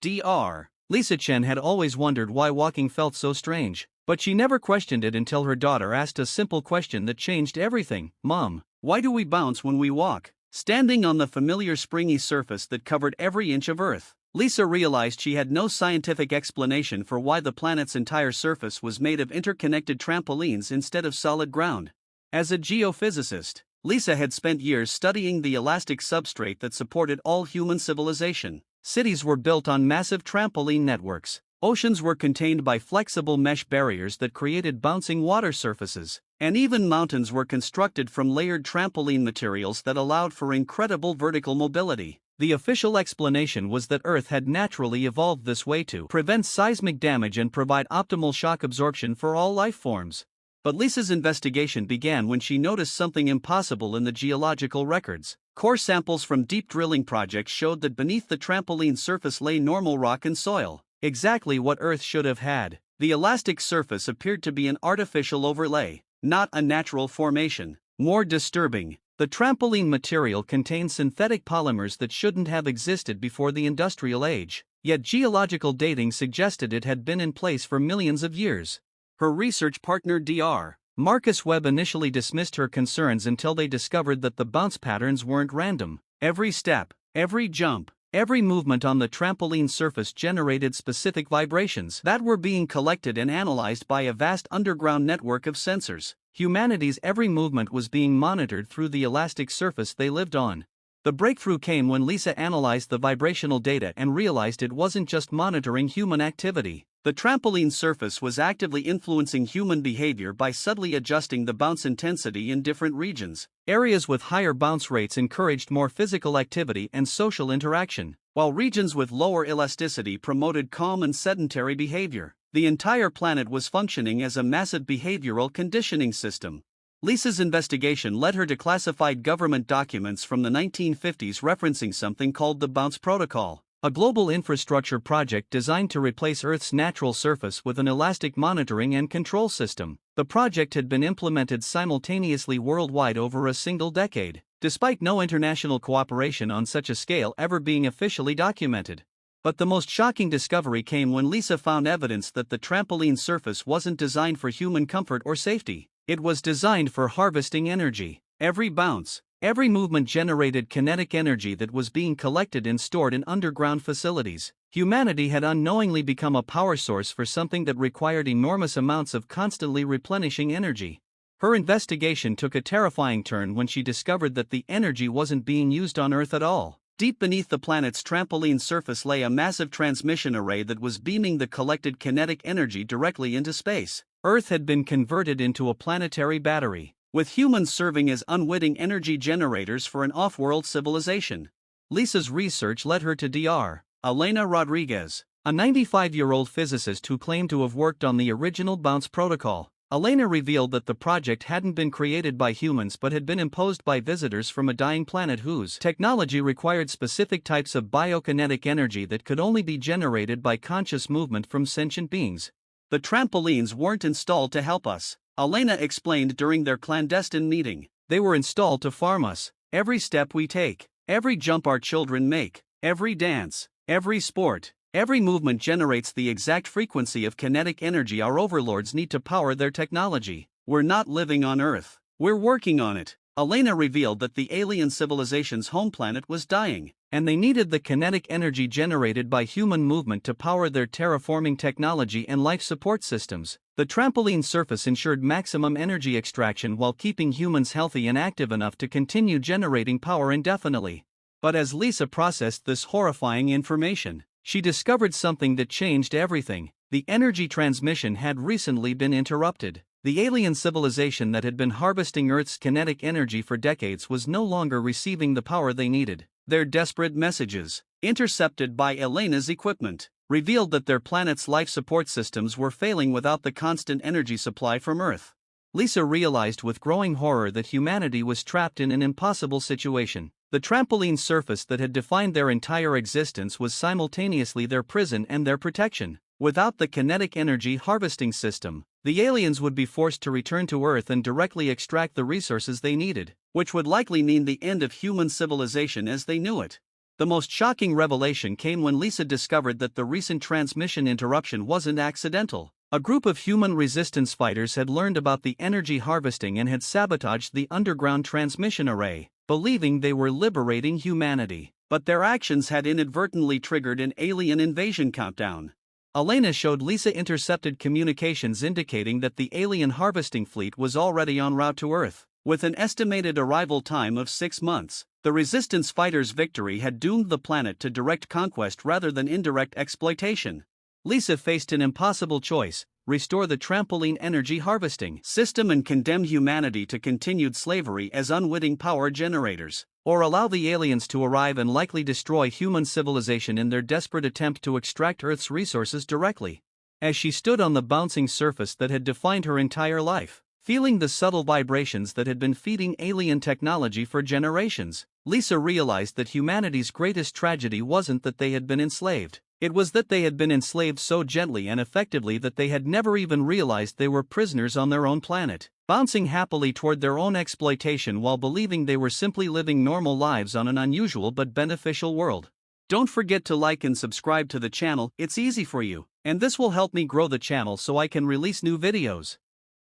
Dr. Lisa Chen had always wondered why walking felt so strange, but she never questioned it until her daughter asked a simple question that changed everything. Mom, why do we bounce when we walk? Standing on the familiar springy surface that covered every inch of Earth, Lisa realized she had no scientific explanation for why the planet's entire surface was made of interconnected trampolines instead of solid ground. As a geophysicist, Lisa had spent years studying the elastic substrate that supported all human civilization. Cities were built on massive trampoline networks. Oceans were contained by flexible mesh barriers that created bouncing water surfaces, and even mountains were constructed from layered trampoline materials that allowed for incredible vertical mobility. The official explanation was that Earth had naturally evolved this way to prevent seismic damage and provide optimal shock absorption for all life forms. But Lisa's investigation began when she noticed something impossible in the geological records. Core samples from deep drilling projects showed that beneath the trampoline surface lay normal rock and soil. Exactly what Earth should have had. The elastic surface appeared to be an artificial overlay, not a natural formation. More disturbing, the trampoline material contained synthetic polymers that shouldn't have existed before the industrial age, yet geological dating suggested it had been in place for millions of years. Her research partner Dr. Marcus Webb initially dismissed her concerns until they discovered that the bounce patterns weren't random. Every step, every jump, every movement on the trampoline surface generated specific vibrations that were being collected and analyzed by a vast underground network of sensors. Humanity's every movement was being monitored through the elastic surface they lived on. The breakthrough came when Lisa analyzed the vibrational data and realized it wasn't just monitoring human activity. The trampoline surface was actively influencing human behavior by subtly adjusting the bounce intensity in different regions. Areas with higher bounce rates encouraged more physical activity and social interaction, while regions with lower elasticity promoted calm and sedentary behavior. The entire planet was functioning as a massive behavioral conditioning system. Lisa's investigation led her to classified government documents from the 1950s referencing something called the Bounce Protocol, a global infrastructure project designed to replace Earth's natural surface with an elastic monitoring and control system. The project had been implemented simultaneously worldwide over a single decade, despite no international cooperation on such a scale ever being officially documented. But the most shocking discovery came when Lisa found evidence that the trampoline surface wasn't designed for human comfort or safety. It was designed for harvesting energy. Every bounce, every movement generated kinetic energy that was being collected and stored in underground facilities. Humanity had unknowingly become a power source for something that required enormous amounts of constantly replenishing energy. Her investigation took a terrifying turn when she discovered that the energy wasn't being used on Earth at all. Deep beneath the planet's trampoline surface lay a massive transmission array that was beaming the collected kinetic energy directly into space. Earth had been converted into a planetary battery, with humans serving as unwitting energy generators for an off-world civilization. Lisa's research led her to Dr. Elena Rodriguez, a 95-year-old physicist who claimed to have worked on the original Bounce Protocol. Elena revealed that the project hadn't been created by humans but had been imposed by visitors from a dying planet whose technology required specific types of biokinetic energy that could only be generated by conscious movement from sentient beings. The trampolines weren't installed to help us, Elena explained during their clandestine meeting. They were installed to farm us. Every step we take, every jump our children make, every dance, every sport, every movement generates the exact frequency of kinetic energy our overlords need to power their technology. We're not living on Earth. We're working on it. Elena revealed that the alien civilization's home planet was dying, and they needed the kinetic energy generated by human movement to power their terraforming technology and life support systems. The trampoline surface ensured maximum energy extraction while keeping humans healthy and active enough to continue generating power indefinitely. But as Lisa processed this horrifying information, she discovered something that changed everything. The energy transmission had recently been interrupted. The alien civilization that had been harvesting Earth's kinetic energy for decades was no longer receiving the power they needed. Their desperate messages, intercepted by Elena's equipment, revealed that their planet's life support systems were failing without the constant energy supply from Earth. Lisa realized with growing horror that humanity was trapped in an impossible situation. The trampoline surface that had defined their entire existence was simultaneously their prison and their protection. Without the kinetic energy harvesting system, the aliens would be forced to return to Earth and directly extract the resources they needed, which would likely mean the end of human civilization as they knew it. The most shocking revelation came when Lisa discovered that the recent transmission interruption wasn't accidental. A group of human resistance fighters had learned about the energy harvesting and had sabotaged the underground transmission array, believing they were liberating humanity. But their actions had inadvertently triggered an alien invasion countdown. Elena showed Lisa intercepted communications indicating that the alien harvesting fleet was already en route to Earth. With an estimated arrival time of 6 months, the resistance fighters' victory had doomed the planet to direct conquest rather than indirect exploitation. Lisa faced an impossible choice: restore the trampoline energy harvesting system and condemn humanity to continued slavery as unwitting power generators, or allow the aliens to arrive and likely destroy human civilization in their desperate attempt to extract Earth's resources directly. As she stood on the bouncing surface that had defined her entire life, feeling the subtle vibrations that had been feeding alien technology for generations, Lisa realized that humanity's greatest tragedy wasn't that they had been enslaved. It was that they had been enslaved so gently and effectively that they had never even realized they were prisoners on their own planet, bouncing happily toward their own exploitation while believing they were simply living normal lives on an unusual but beneficial world. Don't forget to like and subscribe to the channel. It's easy for you, and this will help me grow the channel so I can release new videos.